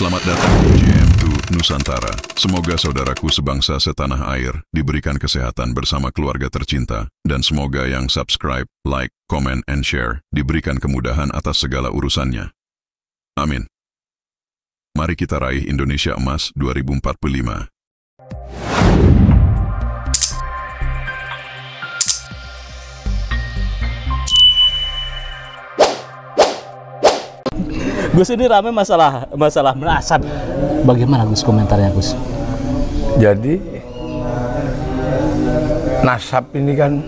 Selamat datang di GM2 Nusantara. Semoga saudaraku sebangsa setanah air diberikan kesehatan bersama keluarga tercinta, dan semoga yang subscribe, like, comment, and share diberikan kemudahan atas segala urusannya. Amin. Mari kita raih Indonesia Emas 2045. Gus, ini rame masalah merasap. Bagaimana Gus komentarnya Gus? Jadi nasab ini kan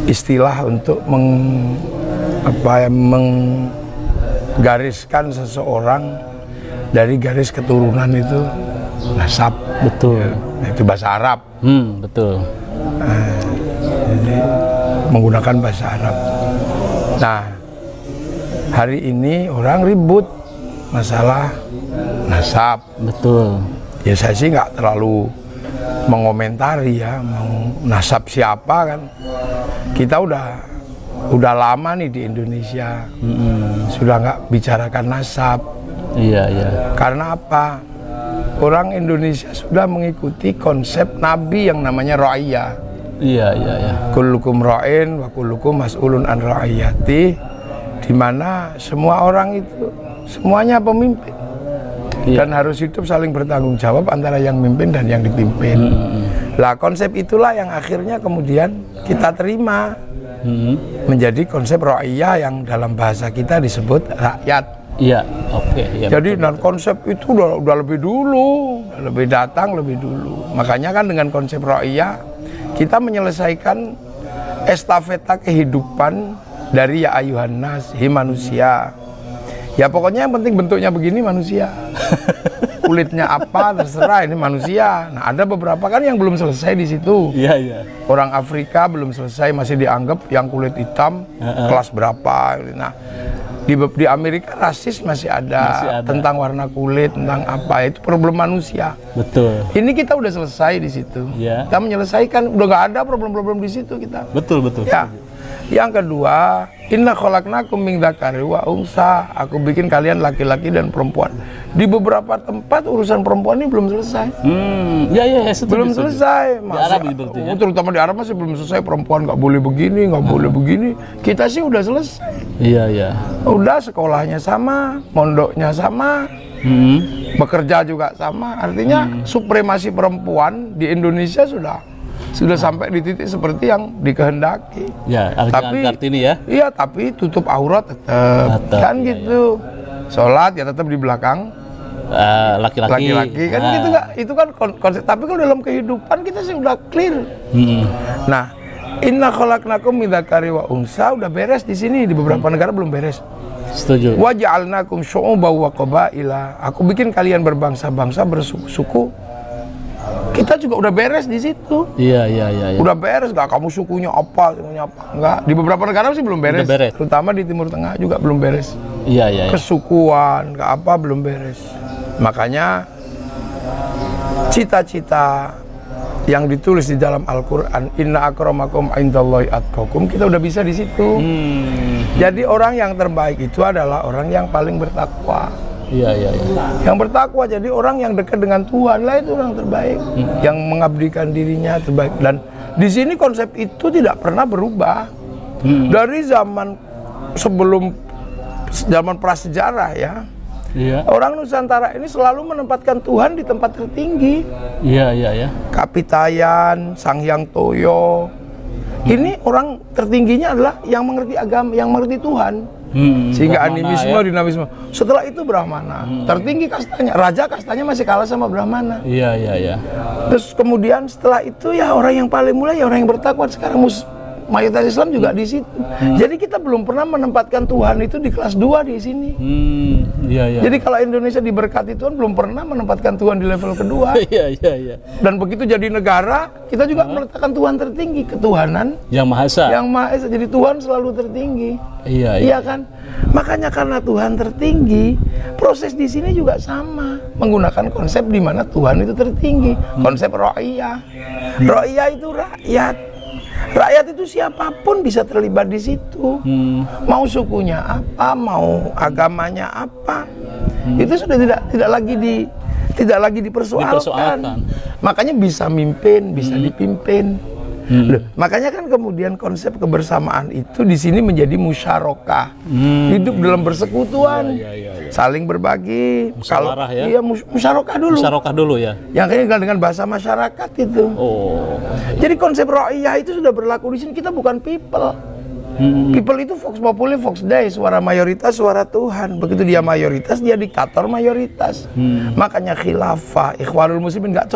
istilah untuk menggariskan seseorang dari garis keturunan itu nasab. Betul. Ya, itu bahasa Arab. Betul. Jadi menggunakan bahasa Arab. Nah, hari ini orang ribut masalah nasab. Betul. Ya saya sih nggak terlalu mengomentari ya, mau nasab siapa kan. Kita udah lama nih di Indonesia, sudah nggak bicarakan nasab. Iya, iya. Karena apa? Orang Indonesia sudah mengikuti konsep Nabi yang namanya ra'iyah. Iya, iya, iya. Kullukum ra'in wa kullukum mas'ulun an ra'iyati, di mana semua orang itu semuanya pemimpin. Iya. Dan harus hidup saling bertanggung jawab antara yang mimpin dan yang dipimpin. Lah konsep itulah yang akhirnya kemudian kita terima menjadi konsep ra'iyah yang dalam bahasa kita disebut rakyat. Iya, oke. Iya, Jadi betul, dan konsep itu udah lebih dulu, lebih datang lebih dulu. Makanya kan dengan konsep ra'iyah kita menyelesaikan estafeta kehidupan dari ya ayuhan nas, hi manusia. Ya pokoknya yang penting bentuknya begini manusia. Kulitnya apa terserah, ini manusia. Nah, ada beberapa kan yang belum selesai di situ. Iya, iya. Orang Afrika belum selesai, masih dianggap yang kulit hitam kelas berapa. Nah, di Amerika rasis masih ada tentang warna kulit, tentang apa, itu problem manusia. Betul. Ini kita udah selesai di situ. Ya. Kita menyelesaikan, udah nggak ada problem-problem di situ kita. Betul, betul. Ya. Yang kedua, inna khalaqnakum min dzakari wa unsa. Aku bikin kalian laki-laki dan perempuan. Di beberapa tempat urusan perempuan ini belum selesai. Ya, setuju, Belum setuju. selesai. Di Arab berarti ya? Terutama di Arab masih belum selesai. Perempuan nggak boleh begini, nggak boleh begini. Kita sih udah selesai. Iya, iya. Udah sekolahnya sama, mondoknya sama, bekerja juga sama. Artinya supremasi perempuan di Indonesia sudah sampai di titik seperti yang dikehendaki. Ya, Tapi Kartini ya. iya, tapi tutup aurat tetap kan iya, gitu. Sholat ya tetap di belakang Laki-laki. kan gitu nggak? Itu kan konsep. Tapi kalau dalam kehidupan kita sih udah clear. Nah, inna khalaqnakum min dzakari wa unsa udah beres di sini, di beberapa negara belum beres. Setuju. Wa ja'alnakum syu'uban wa qabaila. Aku bikin kalian berbangsa-bangsa, bersuku-suku. Kita juga udah beres di situ. Iya. Udah beres nggak? Kamu sukunya apa? Nggak. Di beberapa negara sih belum beres. Udah beres. Terutama di Timur Tengah juga belum beres. Iya. Kesukuan, ke apa belum beres. Makanya cita-cita yang ditulis di dalam Al-Quran, inna akramakum indallahi atqakum, kita udah bisa di situ. Jadi orang yang terbaik itu adalah orang yang paling bertakwa. Iya. Yang bertakwa, jadi orang yang dekat dengan Tuhan lah itu orang terbaik. Yang mengabdikan dirinya terbaik. Dan di sini konsep itu tidak pernah berubah. Dari zaman sebelum zaman prasejarah ya. Iya. Orang Nusantara ini selalu menempatkan Tuhan di tempat tertinggi. Iya. Kapitayan, Sang Hyang Toyo. Ini orang tertingginya adalah yang mengerti agama, yang mengerti Tuhan. Sehingga Brahmana, animisme, ya? dinamisme. Setelah itu Brahmana. Tertinggi kastanya, raja kastanya masih kalah sama Brahmana. Iya. Terus kemudian setelah itu ya orang yang paling mulai ya orang yang bertakwa. Sekarang mayoritas Islam juga di situ. Jadi kita belum pernah menempatkan Tuhan itu di kelas 2 di sini. Iya. Jadi kalau Indonesia diberkati Tuhan belum pernah menempatkan Tuhan di level kedua. Iya. Dan begitu jadi negara, kita juga meletakkan Tuhan tertinggi, ketuhanan Yang Maha Esa. yang Maha Esa. Jadi Tuhan selalu tertinggi. Iya. Kan? Makanya karena Tuhan tertinggi, proses di sini juga sama, menggunakan konsep di mana Tuhan itu tertinggi. Konsep ra'iyah. Ra'iyah itu rakyat. Rakyat itu siapapun bisa terlibat di situ. Mau sukunya apa, mau agamanya apa. itu sudah tidak lagi dipersoalkan. Makanya bisa mimpin, bisa dipimpin. Loh, makanya kan kemudian konsep kebersamaan itu di sini menjadi musyarakah, hidup dalam persekutuan, saling berbagi. Kalau iya musyarakah dulu. Musyarakah dulu ya. Yang ini dengan bahasa masyarakat itu. Jadi konsep ra'iyah itu sudah berlaku di sini. Kita bukan people. People itu vox populi, vox dei, suara mayoritas, suara Tuhan. Begitu dia mayoritas, dia diktator mayoritas. Makanya khilafah, Ikhwanul Muslimin nggak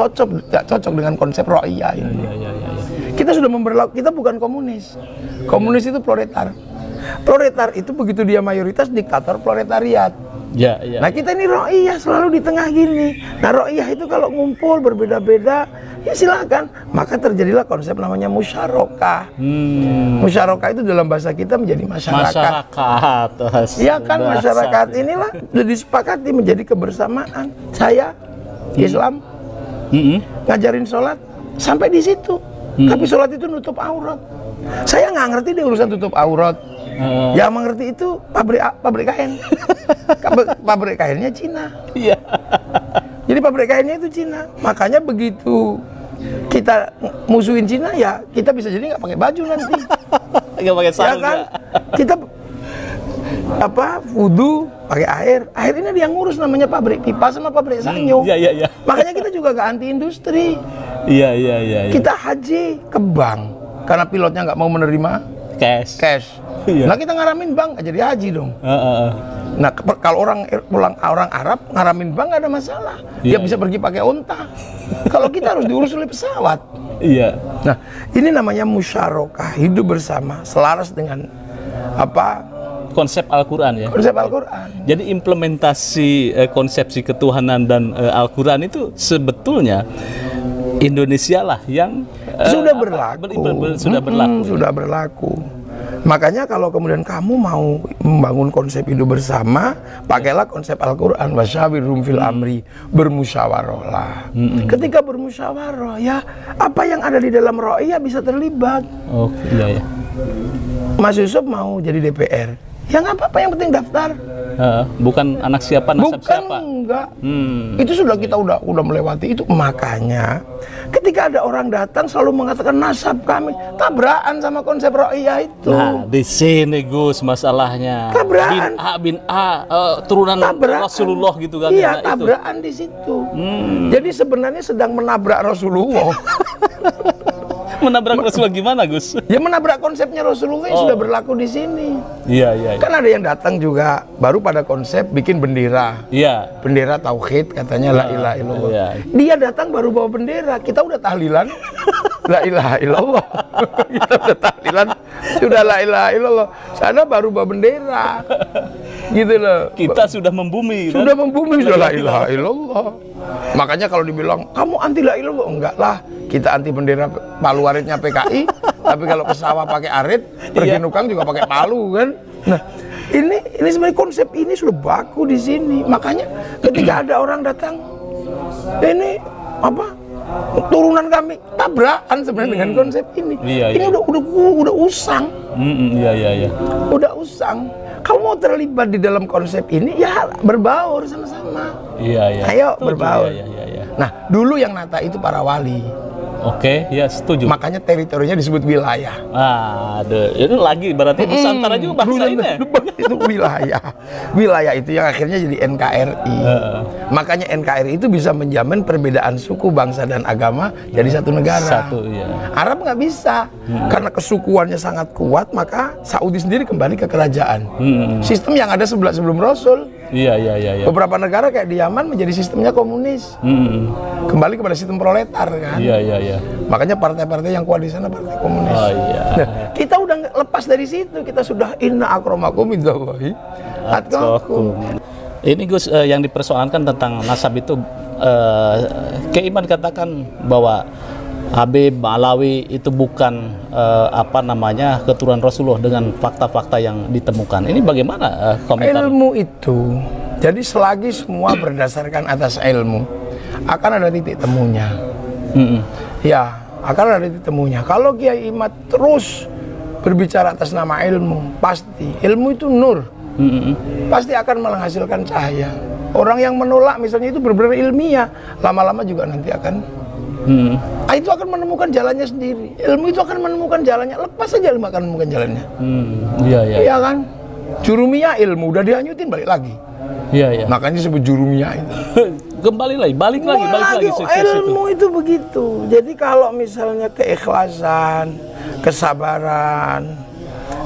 cocok dengan konsep ra'iyah ini. Kita sudah kita bukan komunis. Komunis itu proletar. Proletar itu begitu dia mayoritas, diktator proletariat. Nah kita ini ra'iyah selalu di tengah gini. Nah ra'iyah itu kalau ngumpul berbeda-beda, ya silakan. Maka terjadilah konsep namanya musyarakah. Musyarakah itu dalam bahasa kita menjadi masyarakat. Ya kan, masyarakat inilah sudah disepakati menjadi kebersamaan. Saya Islam ngajarin sholat sampai di situ. Tapi sholat itu nutup aurat. Saya nggak ngerti deh urusan tutup aurat. Yang mengerti itu pabrik kain. Pabrik kainnya Cina. Jadi pabrik kainnya itu Cina. Makanya begitu kita musuhin Cina, ya kita bisa jadi nggak pakai baju nanti. Nggak pakai sarung. Ya kan? Kita wudu pakai air. Air ini dia ngurus, namanya pabrik pipa sama pabrik sanyo. Makanya kita juga nggak anti industri. Kita haji ke bank karena pilotnya nggak mau menerima cash. Nah kita ngaramin bank nggak jadi haji dong. Nah kalau orang Arab ngaramin bank nggak ada masalah. Dia bisa pergi pakai unta. Kalau kita harus diurus oleh pesawat. Nah ini namanya musyarakah, hidup bersama, selaras dengan konsep Al-Quran ya. Konsep Al-Quran. Jadi implementasi konsepsi ketuhanan dan Al-Quran itu sebetulnya Indonesia lah yang sudah berlaku. Sudah berlaku. Makanya kalau kemudian kamu mau membangun konsep hidup bersama, pakailah konsep Al-Quran, wasyawirhum fil amri, bermusyawarahlah. Ketika bermusyawarah, ya apa yang ada di dalam ra'iyah bisa terlibat. Mas Yusuf mau jadi DPR, ya nggak apa-apa, yang penting daftar. Bukan anak siapa, nasab siapa. Enggak. Itu sudah kita udah melewati itu. Makanya ketika ada orang datang selalu mengatakan nasab kami, tabrakan sama konsep ra'iyah itu. Nah, di sini Gus masalahnya. Tabrakan. Bin A, turunan Rasulullah gitu kan. Iya, tabrakan di situ. Jadi sebenarnya sedang menabrak Rasulullah. Menabrak Rasulullah gimana, Gus? Ya menabrak konsepnya Rasulullah yang sudah berlaku di sini. Iya. Kan ada yang datang juga baru pada konsep bikin bendera. Bendera tauhid katanya la ilaha illallah. Dia datang baru bawa bendera, kita udah tahlilan. La ilaha illallah. Kita udah tahlilan, sudah la ilaha illallah. Sana baru bawa bendera. Gitu loh. Kita sudah membumi. Sudah membumi, sudah la ilaha illallah. Makanya kalau dibilang kamu anti la ilallah, enggak lah, kita anti bendera palu aritnya PKI, tapi kalau ke sawah pakai arit, pergi nukang juga pakai palu kan. Nah, ini sebenarnya konsep ini sudah baku di sini. Makanya ketika ada orang datang, ini turunan kami, tabrakan sebenarnya dengan konsep ini. Ini udah usang. Udah usang. Kamu mau terlibat di dalam konsep ini, ya berbaur sama-sama. Ayo berbaur. Nah, dulu yang nata itu para wali. Setuju. Makanya teritorinya disebut wilayah. Itu lagi berarti Nusantara juga bangsa ini. Itu wilayah. Wilayah itu yang akhirnya jadi NKRI. Makanya NKRI itu bisa menjamin perbedaan suku, bangsa dan agama jadi satu negara. Arab nggak bisa. Karena kesukuannya sangat kuat, maka Saudi sendiri kembali ke kerajaan. Sistem yang ada sebelum Rasul. Beberapa negara kayak di Yaman menjadi sistemnya komunis. Kembali kepada sistem proletar kan. Makanya partai-partai yang kuat di sana partai komunis. Nah, kita udah lepas dari situ, kita sudah inna akramakum indallahi atqakum. Ini Gus, yang dipersoalkan tentang nasab itu, Keiman katakan bahwa Habib Alawi itu bukan keturunan Rasulullah dengan fakta-fakta yang ditemukan. Ini bagaimana komentar? Ilmu itu, jadi selagi semua berdasarkan atas ilmu, akan ada titik temunya. Ya, akan ada titik temunya. Kalau Kiai Imad terus berbicara atas nama ilmu, pasti ilmu itu nur, pasti akan menghasilkan cahaya. Orang yang menolak misalnya itu benar-benar ilmiah, lama-lama juga nanti akan itu akan menemukan jalannya sendiri. Ilmu itu akan menemukan jalannya. Lepas saja ilmu akan menemukan jalannya. Iya kan? Jurumiyah ilmu udah dihanyutin balik lagi. Iya. Makanya disebut jurumiyah itu. Kembali lagi, balik lagi. Ilmu itu begitu. Jadi kalau misalnya keikhlasan, kesabaran,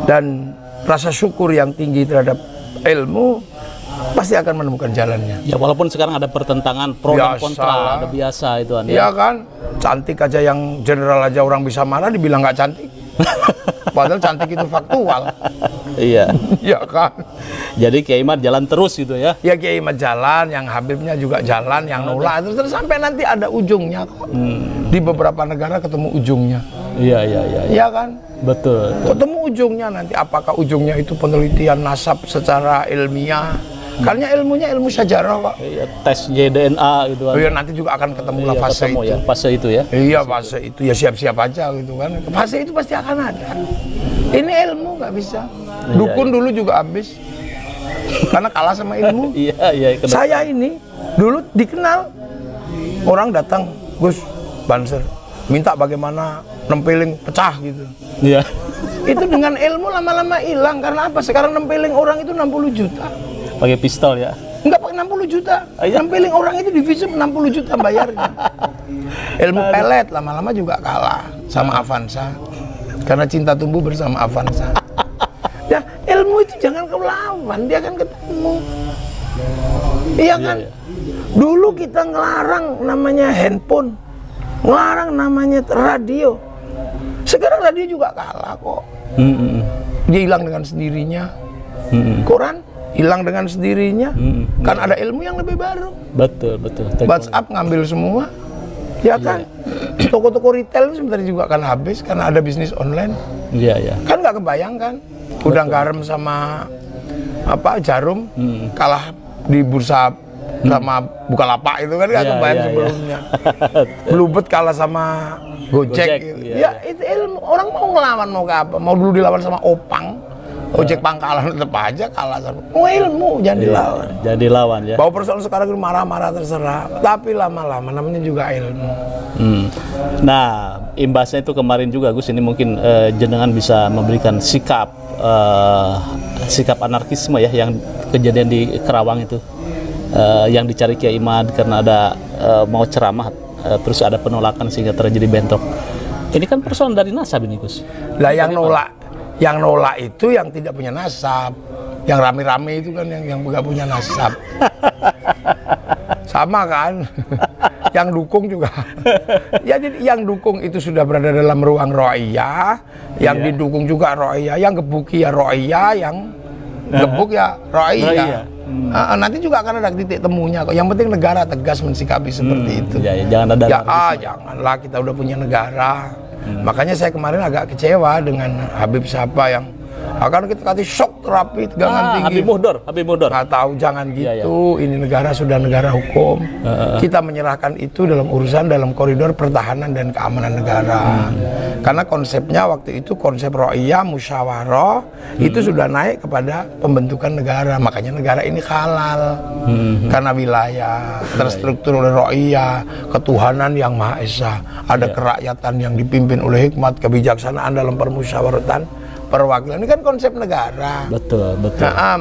dan rasa syukur yang tinggi terhadap ilmu, pasti akan menemukan jalannya. Ya walaupun sekarang ada pertentangan pro dan kontra, ada biasa itu Anda. Iya kan? Cantik aja yang general aja orang bisa marah dibilang nggak cantik. Padahal cantik itu faktual. Iya. Iya kan? Jadi Kiai Imad jalan terus gitu ya. Ya Kiai Imad jalan, yang Habibnya juga jalan, yang nolak terus sampai nanti ada ujungnya kok. Di beberapa negara ketemu ujungnya. Iya. Iya kan? Betul. Ketemu ujungnya nanti, apakah ujungnya itu penelitian nasab secara ilmiah? Karena ilmunya ilmu sejarah kok. Iya, tes DNA gitu kan. Iya, nanti juga akan ketemu lah fase itu. Ya, fase itu ya. Iya, fase itu ya siap-siap aja gitu kan. Fase itu pasti akan ada. Ini ilmu nggak bisa. Dukun dulu juga habis. Karena kalah sama ilmu. Iya. Saya ini dulu dikenal. Orang datang, Gus Banser, minta bagaimana nempeling pecah gitu. Iya. Itu dengan ilmu lama-lama hilang. Karena apa? Sekarang nempeling orang itu 60 juta. Pakai pistol ya? Enggak, pakai 60 juta. Nempeling orang itu divisi 60 juta bayarnya. Ilmu pelet lama-lama juga kalah sama Avanza. Karena cinta tumbuh bersama Avanza. Ya, ilmu itu jangan kau lawan, dia akan ketemu. Iya kan? Iya. Dulu kita ngelarang namanya handphone, ngelarang namanya radio. Sekarang radio juga kalah kok. Dia hilang dengan sendirinya. Koran hilang dengan sendirinya. Kan ada ilmu yang lebih baru. Betul. WhatsApp ngambil semua. Ya kan? Toko-toko retail sebentar juga akan habis karena ada bisnis online. Iya. Kan nggak kebayangkan. Udang garam sama jarum kalah di bursa sama Bukalapak itu kan nggak kebayang sebelumnya. Bluebird kalah sama Gojek. Gitu. Ya itu ilmu. Orang mau ngelawan mau ke apa? Mau dulu dilawan sama Opang. Ojek pangkalan tetap aja kalah sama. Mau ilmu jangan dilawan. Jangan dilawan ya. Bahwa persoalan sekarang itu marah-marah terserah, tapi lama-lama namanya juga ilmu. Nah, imbasnya itu kemarin juga Gus, ini mungkin jenengan bisa memberikan sikap anarkisme ya yang kejadian di Kerawang itu, yang dicari Kiai Imad karena ada mau ceramah, terus ada penolakan sehingga terjadi bentrok. Ini kan persoalan dari nasab ini Gus. Lah yang nolak itu yang tidak punya nasab, yang rame-rame itu kan yang nggak punya nasab. Sama kan? Yang dukung juga. Jadi yang dukung itu sudah berada dalam ruang ro'iyah, yang didukung juga ro'iyah, yang gebuki ya ro'iyah, yang gebuk ya ro'iyah. Nanti juga akan ada titik temunya kok. Yang penting negara tegas mensikapi seperti itu. Jangan ada janganlah, kita udah punya negara. Makanya saya kemarin agak kecewa dengan Habib siapa yang akan kita kasih shock terapi tegangan tinggi. Habib Mudor. Nggak tahu, jangan gitu. Ini negara sudah negara hukum. Kita menyerahkan itu dalam urusan dalam koridor pertahanan dan keamanan negara. Karena konsepnya waktu itu konsep ro'iyah, musyawarah itu sudah naik kepada pembentukan negara. Makanya negara ini halal. Karena wilayah terstruktur oleh ro'iyah, ketuhanan yang Maha Esa. Ada kerakyatan yang dipimpin oleh hikmat, kebijaksanaan dalam permusyawaratan, perwakilan. Ini kan konsep negara. Betul.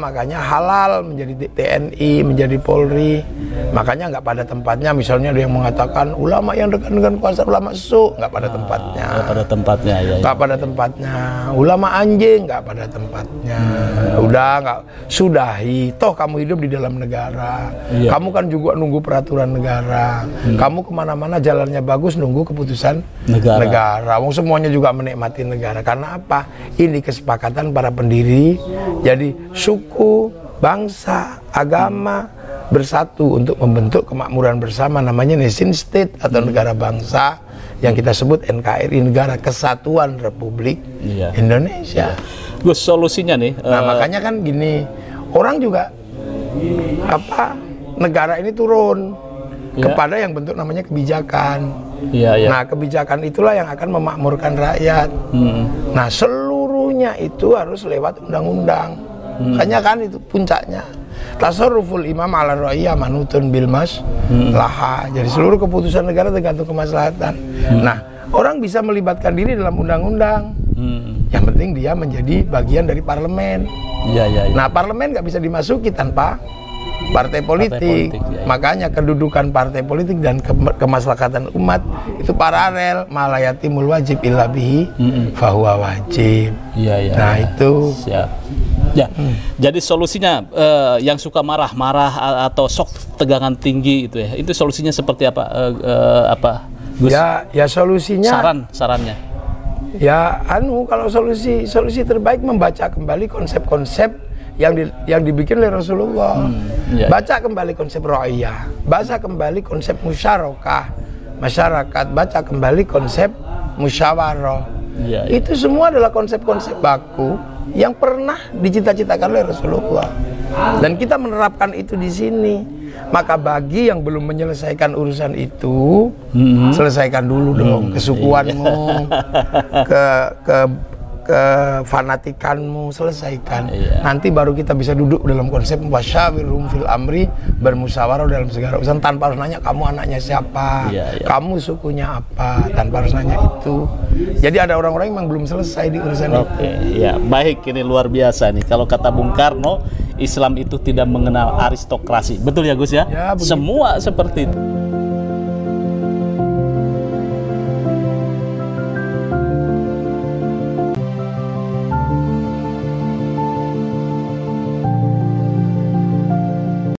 Makanya halal menjadi TNI, menjadi Polri. Makanya nggak pada tempatnya. Misalnya ada yang mengatakan ulama yang dekat dengan kuasa ulama nggak pada tempatnya. Nggak pada tempatnya. Nggak pada tempatnya. Ulama anjing nggak pada tempatnya. Udah nggak, sudahi. Toh kamu hidup di dalam negara. Kamu kan juga nunggu peraturan negara. Kamu kemana-mana jalannya bagus nunggu keputusan negara. Wong semuanya juga menikmati negara. Karena apa? Ini kesepakatan para pendiri, jadi suku, bangsa, agama bersatu untuk membentuk kemakmuran bersama, namanya nation state atau negara bangsa yang kita sebut NKRI, Negara Kesatuan Republik Indonesia. Gus, solusinya nih. Makanya kan gini, orang juga negara ini turun kepada yang bentuk namanya kebijakan. Nah, kebijakan itulah yang akan memakmurkan rakyat. Nah, seluruhnya itu harus lewat undang-undang. Makanya kan itu puncaknya. Tasarruful imam ala ra'iyah manutun bil maslahah. Jadi seluruh keputusan negara tergantung kemaslahatan. Nah, orang bisa melibatkan diri dalam undang-undang. Yang penting dia menjadi bagian dari parlemen. Nah, parlemen nggak bisa dimasuki tanpa partai politik. Makanya kedudukan partai politik dan kemaslahatan umat itu paralel. Malayatimul wajib illa bihi fahuwa wajib. Nah, itu. Siap. Ya, jadi solusinya yang suka marah-marah atau sok tegangan tinggi itu ya, itu solusinya seperti apa, Gus? Ya solusinya. Sarannya. Ya, kalau solusi terbaik membaca kembali konsep-konsep yang dibikin oleh Rasulullah. Baca kembali konsep ra'iyah, baca kembali konsep musyarakah masyarakat, baca kembali konsep musyawarah. Itu semua adalah konsep-konsep baku yang pernah dicita-citakan oleh Rasulullah. Dan kita menerapkan itu di sini. Maka bagi yang belum menyelesaikan urusan itu, selesaikan dulu dong kesukuanmu, kefanatikanmu, selesaikan. Nanti baru kita bisa duduk dalam konsep wasyawirhum fil amri, bermusyawarah dalam segala urusan tanpa harus nanya kamu anaknya siapa, kamu sukunya apa, tanpa harus nanya itu. Jadi ada orang-orang yang memang belum selesai di urusan itu. Ya, baik, ini luar biasa nih. Kalau kata Bung Karno, Islam itu tidak mengenal aristokrasi. Betul ya, Gus ya? Ya, semua seperti itu.